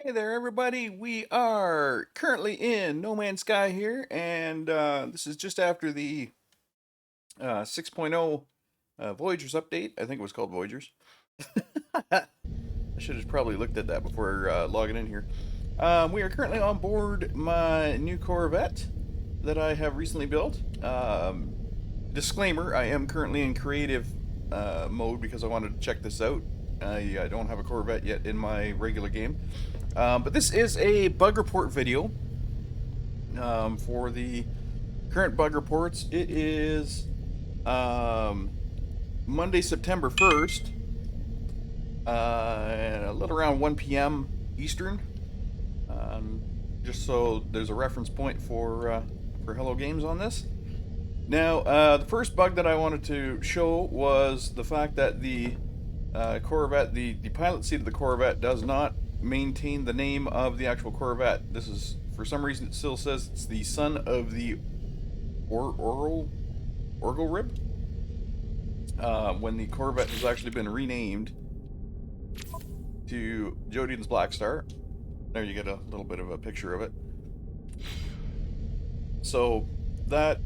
Hey there, everybody. We are currently in No Man's Sky here, and this is just after the 6.0 Voyagers update. I think it was called Voyagers. I should have probably looked at that before logging in here. We are currently on board my new Corvette that I have recently built. Disclaimer, I am currently in creative mode because I wanted to check this out. I don't have a Corvette yet in my regular game. But this is a bug report video for the current bug reports. It is Monday, September 1st, a little around 1 p.m. Eastern. Just so there's a reference point for Hello Games on this. Now, the first bug that I wanted to show was the fact that the Corvette, the pilot seat of the Corvette, does not maintain the name of the actual Corvette. This is, for some reason, it still says it's the son of the Orgle Rib. When the Corvette has actually been renamed to Jodian's Black Star. There you get a little bit of a picture of it. So that,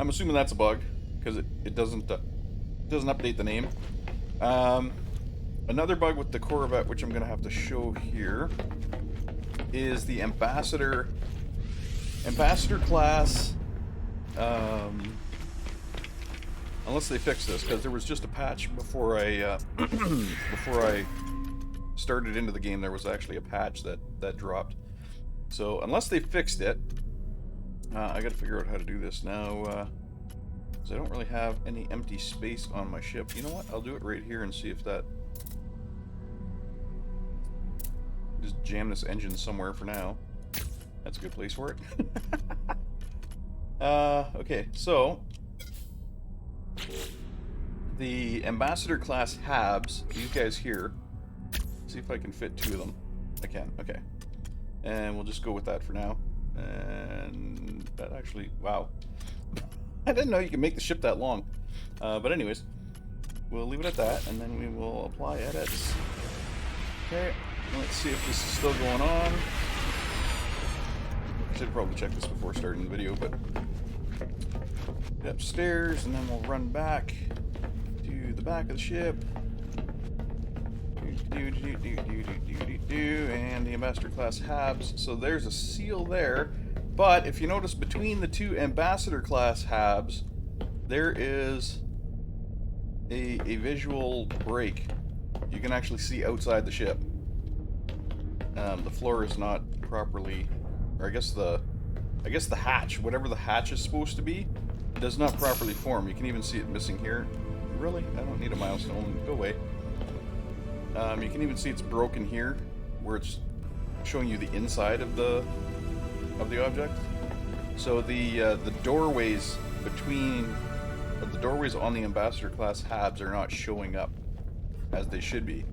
I'm assuming that's a bug because it doesn't update the name. Another bug with the Corvette, which I'm going to have to show here, is the Ambassador class. Unless they fix this, because there was just a patch before I before I started into the game. There was actually a patch that dropped. So unless they fixed it, I got to figure out how to do this now. Because I don't really have any empty space on my ship. You know what? I'll do it right here and see if that. Just jam this engine somewhere for now. That's a good place for it. Okay, so the Ambassador class Habs, these guys here. See if I can fit two of them. I can, okay. And we'll just go with that for now. And that actually, wow. I didn't know you could make the ship that long. But anyways, we'll leave it at that, and then we will apply edits. Okay, let's see if this is still going on. I should probably check this before starting the video, but get upstairs, and then we'll run back to the back of the ship. And the Ambassador class Habs. So there's a seal there. But if you notice, between the two Ambassador class Habs, there is a visual break. You can actually see outside the ship. The floor is not properly, or I guess the hatch, whatever the hatch is supposed to be, does not properly form. You can even see it missing here. Really? I don't need a milestone. Go away. You can even see it's broken here, where it's showing you the inside of the object. So the doorways on the Ambassador class Habs are not showing up as they should be.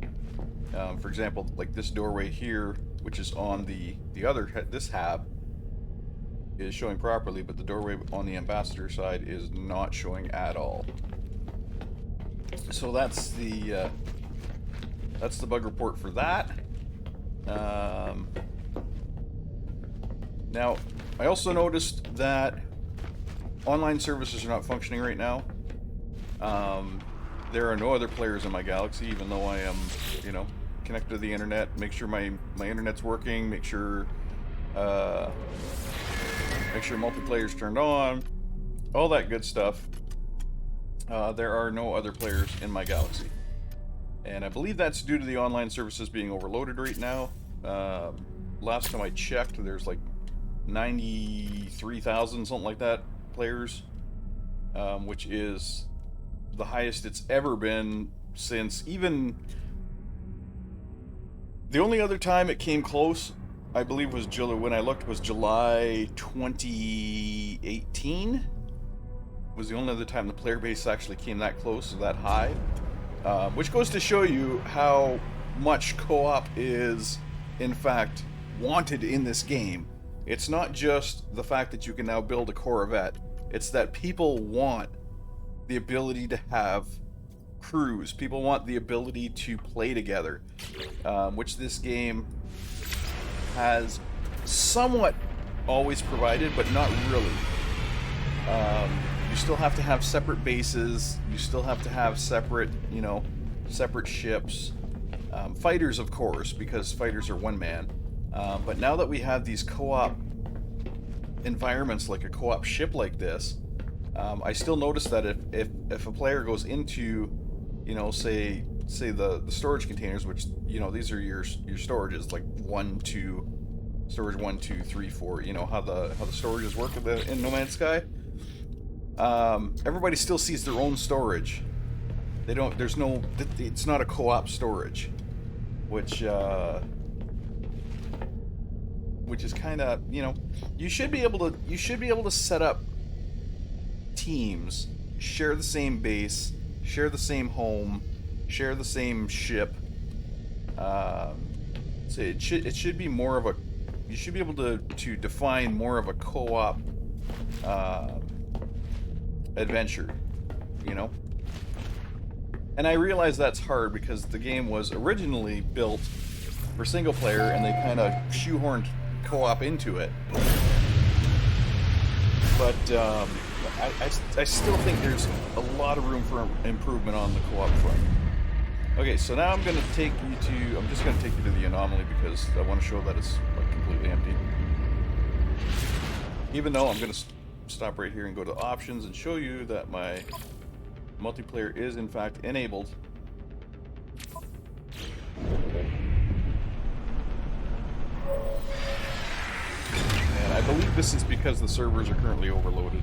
For example, like this doorway here, which is on this Hab, is showing properly, but the doorway on the Ambassador side is not showing at all. So that's the bug report for that. Now, I also noticed that online services are not functioning right now. There are no other players in my galaxy, even though I am, connected to the internet. Make sure my internet's working. Make sure multiplayer's turned on. All that good stuff. There are no other players in my galaxy. And I believe that's due to the online services being overloaded right now. Last time I checked, there's like 93,000, something like that, players. Which is the highest it's ever been since even... The only other time it came close, I believe, was when I looked, was July 2018. Was the only other time the player base actually came that close, that high. Which goes to show you how much co-op is, in fact, wanted in this game. It's not just the fact that you can now build a Corvette. It's that people want the ability to have crews. People want the ability to play together, which this game has somewhat always provided, but not really. You still have to have separate bases. You still have to have separate, separate ships. Fighters, of course, because fighters are one man. But now that we have these co-op environments, like a co-op ship like this, I still notice that if a player goes into, say the storage containers, which these are your storages, like 1, 2, storage 1, 2, 3, 4. You know how the storages work in No Man's Sky. Everybody still sees their own storage. They don't. There's no. It's not a co-op storage, which is kind of you should be able to set up teams, share the same base, share the same home, share the same ship. So it should be more of a. You should be able to define more of a co-op adventure, And I realize that's hard because the game was originally built for single player, and they kind of shoehorned co-op into it. But I still think there's a lot of room for improvement on the co-op front. Okay, so now I'm just going to take you to the anomaly because I want to show that it's like completely empty. Even though I'm going to stop right here and go to options and show you that my multiplayer is in fact enabled. And I believe this is because the servers are currently overloaded,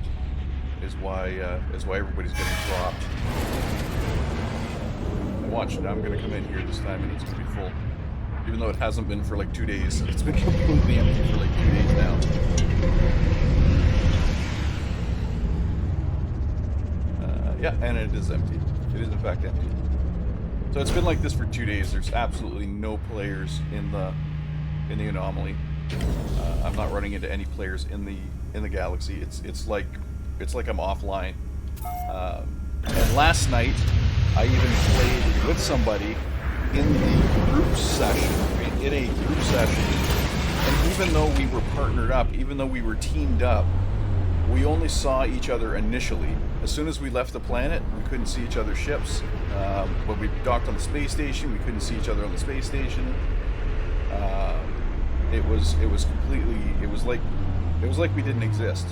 is why everybody's getting dropped. Watch, now I'm going to come in here this time and it's going to be full. Even though it hasn't been for like 2 days. It's been completely empty for like 2 days now. Yeah, and it is empty. It is in fact empty. So it's been like this for 2 days. There's absolutely no players in the anomaly. I'm not running into any players in the galaxy. It's like I'm offline. And last night I even played with somebody in the group session. In a group session, and even though we were partnered up, even though we were teamed up, we only saw each other initially. As soon as we left the planet, we couldn't see each other's ships. When we docked on the space station, we couldn't see each other on the space station. It was like we didn't exist.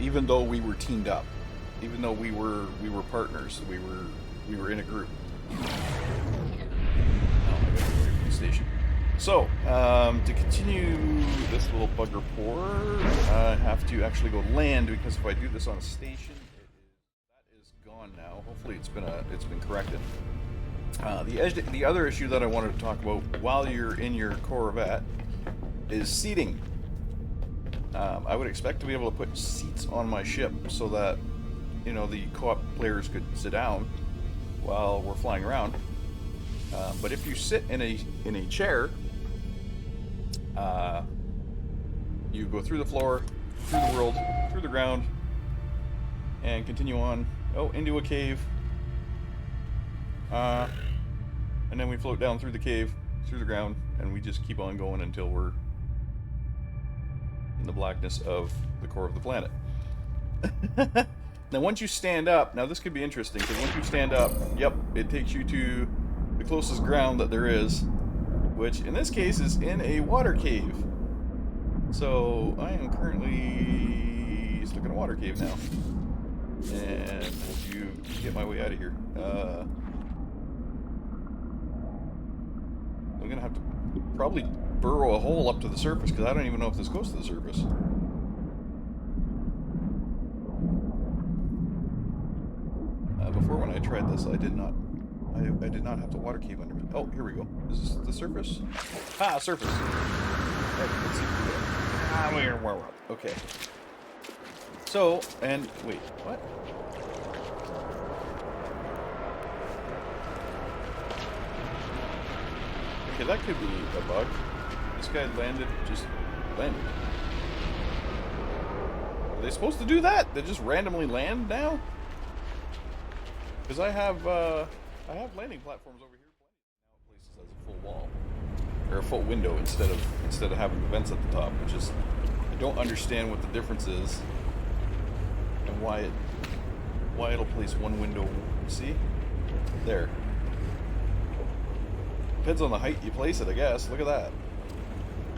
Even though we were teamed up, even though we were partners, we were in a group. Station. So, to continue this little bug report, I have to actually go land because if I do this on a station, that is gone now. Hopefully, it's been corrected. The other issue that I wanted to talk about while you're in your Corvette is seating. I would expect to be able to put seats on my ship so that the co-op players could sit down while we're flying around. But if you sit in a chair, you go through the floor, through the world, through the ground, and continue on, into a cave. And then we float down through the cave, through the ground, and we just keep on going until we're in the blackness of the core of the planet. Now once you stand up, now this could be interesting, because once you stand up, yep, it takes you to the closest ground that there is, which in this case is in a water cave. So I am currently stuck in a water cave now. And will you get my way out of here? I'm gonna have to probably burrow a hole up to the surface because I don't even know if this goes to the surface. Before when I tried this, I did not have the water cave under me. Oh, here we go. Is this the surface? Ah, surface. Right, let's see if we go. Okay. So, and wait, what? Okay, that could be a bug. This guy just landed. Are they supposed to do that? They just randomly land now? Because I have landing platforms over here. Now places has a full wall. or a full window instead of having the vents at the top, which is, I don't understand what the difference is and why it'll place one window. See, there. Depends on the height you place it, I guess. Look at that.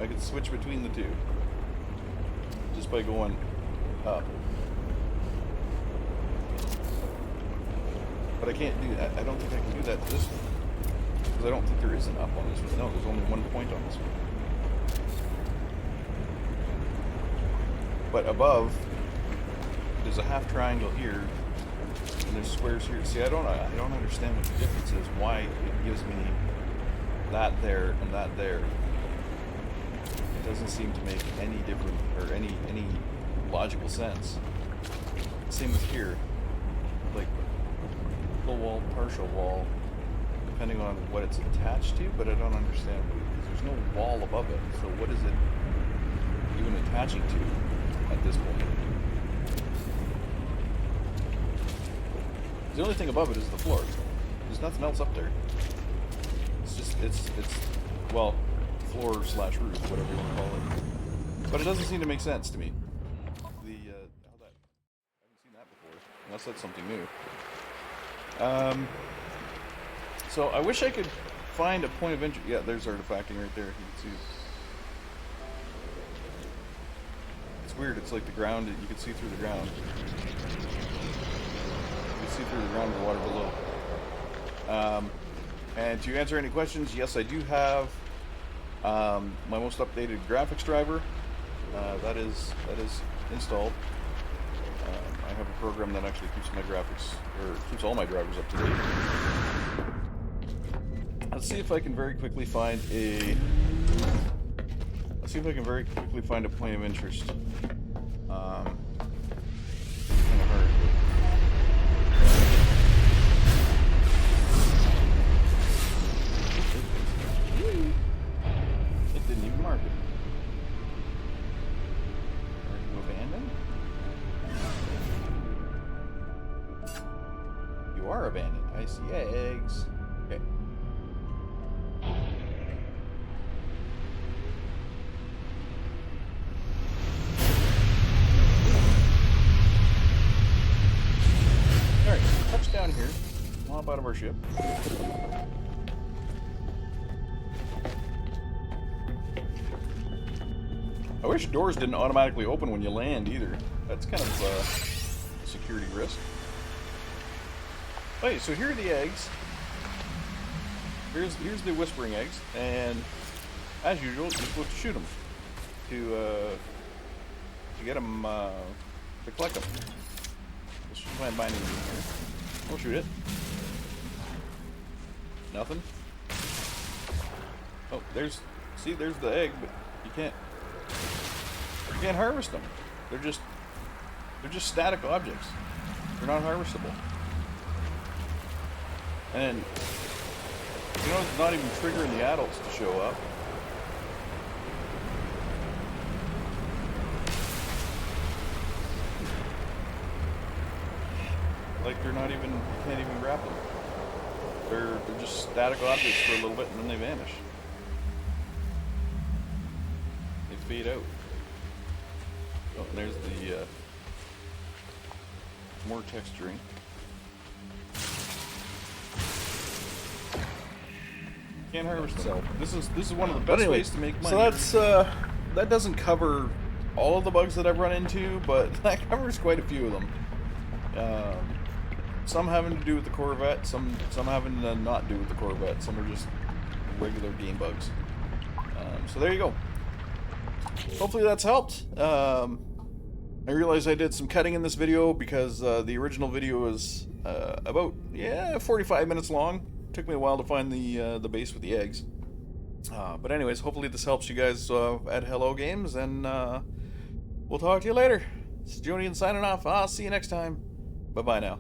I can switch between the two just by going up. But I can't do that. I don't think I can do that to this one. Because I don't think there is an up on this one. No, there's only 1 point on this one. But above, there's a half triangle here, and there's squares here. See, I don't understand what the difference is. Why it gives me that there and that there. It doesn't seem to make any different or any logical sense. Same with here, like full wall, partial wall, depending on what it's attached to. But I don't understand. There's no wall above it, so what is it even attaching to at this point? The only thing above it is the floor. There's nothing else up there. It's just, it's well, floor / roof, whatever you want to call it. But it doesn't seem to make sense to me. How that, I haven't seen that before, unless that's something new. So I wish I could find a point of entry. Yeah, there's artifacting right there. You can see. It's weird. It's like the ground. You can see through the ground. You can see through the ground with the water below. And to answer any questions, yes, I do have my most updated graphics driver. That is installed. I have a program that actually keeps my graphics, or keeps all my drivers up to date. Let's see if I can very quickly find a. Let's see if I can very quickly find a point of interest. Kind of hard. It didn't even mark it. Are you abandoned? You are abandoned. I see eggs. Okay. Alright, touchdown here. Hop out of our ship. I wish doors didn't automatically open when you land either. That's kind of a security risk. Okay, so here are the eggs. Here's the whispering eggs, and as usual, you're supposed to shoot them to get them to collect them. Let's try and bind it in here. We'll shoot it. Nothing. Oh, there's the egg, but you can't harvest them. They're just static objects. They're not harvestable. And you know, it's not even triggering the adults to show up. Like they're not even, you can't even grab them. They're just static objects for a little bit and then they vanish. They fade out. Oh, and there's the more texturing. Can't harvest itself. This is one of the best ways to make money. So that's that doesn't cover all of the bugs that I've run into, but that covers quite a few of them. Some having to do with the Corvette, some having to not do with the Corvette. Some are just regular game bugs. So there you go. Hopefully that's helped. I realized I did some cutting in this video because the original video is about 45 minutes long. Took me a while to find the base with the eggs. But anyways, hopefully this helps you guys at Hello Games, and we'll talk to you later. This is Jonian signing off. I'll see you next time. Bye-bye now.